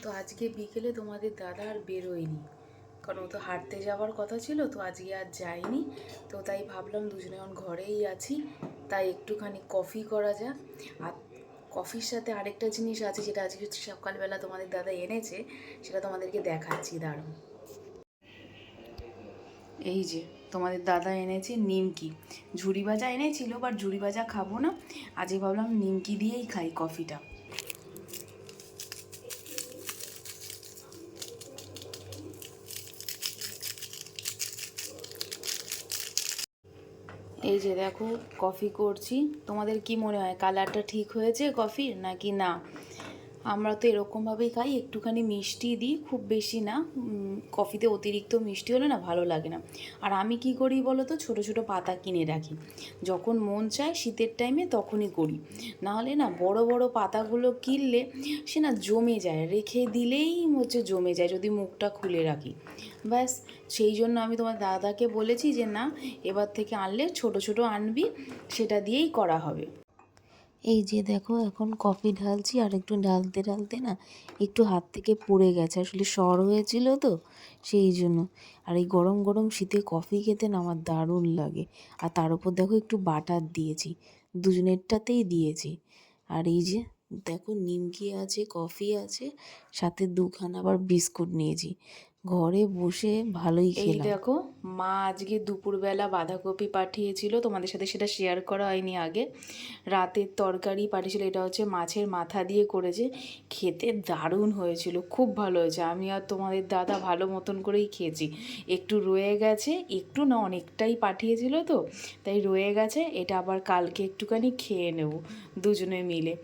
তো আজকে বিকেলে তোমাদের দাদা আর বেরোয়নি, কারণ ও তো হাঁটতে যাওয়ার কথা ছিল, তো আজকে আর যায়নি। তো তাই ভাবলাম দুজনে এখন ঘরেই আছি, তাই একটুখানি কফি করা যাক। আর কফির সাথে আরেকটা জিনিস আছে যেটা আজকে সকালবেলা তোমাদের দাদা এনেছে, সেটা তোমাদেরকে দেখাচ্ছি, দাঁড়াও। এই যে তোমাদের দাদা এনেছে নিমকি। ঝুরি ভাজা এনেছিল, বাট ঝুরি ভাজা খাবো না, আজকে ভাবলাম নিমকি দিয়েই খাই কফিটা। এই যে দেখো কফি করছি। তোমাদের কি মনে হয় কালারটা ঠিক হয়েছে কফির নাকি না? আমরা তো এরকমভাবেই খাই, একটুখানি মিষ্টি দিই, খুব বেশি না। কফিতে অতিরিক্ত মিষ্টি হলে না ভালো লাগে না। আর আমি কি করি বলো তো, ছোটো ছোটো পাতা কিনে রাখি, যখন মন চায় শীতের টাইমে তখনই করি। নাহলে না বড় বড় পাতাগুলো কিনলে সে না জমে যায়, রেখে দিলেই জমে যায় যদি মুখটা খুলে রাখি। ব্যাস, সেই জন্য আমি তোমার দাদাকে বলেছি যে না, এবার থেকে আনলে ছোট ছোট আনবি, সেটা দিয়েই করা হবে। এই যে দেখো এখন কফি ঢালছি, আর একটু ঢালতে ঢালতে না একটু হাত থেকে পড়ে গেছে, আসলে সর হয়েছিল তো সেই জন্য। আর এই গরম গরম শীতে কফি খেতে না আমার দারুণ লাগে। আর তার উপর দেখো একটু বাটার দিয়েছি, দুজনেরটাতেই দিয়েছি। আর এই যে দেখো নিমকি আছে, কফি আছে, সাথে দুখানা আবার বিস্কুট নিয়েছি। ঘরে বসে ভালোই খেলাম। এই দেখো মা আজকে দুপুরবেলা বাঁধাকপি পাঠিয়েছিল, তোমাদের সাথে সেটা শেয়ার করা হয়নি আগে। রাতের তরকারি পাঠিয়েছিল, এটা হচ্ছে মাছের মাথা দিয়ে করেছে, খেতে দারুণ হয়েছিল, খুব ভালো হয়েছে। আমি আর তোমাদের দাদা ভালো মতন করেই খেয়েছি। একটু রয়ে গেছে, একটু না অনেকটাই পাঠিয়েছিল তো, তাই রয়ে গেছে, এটা আবার কালকে একটুখানি খেয়ে নেব দুজনে মিলে।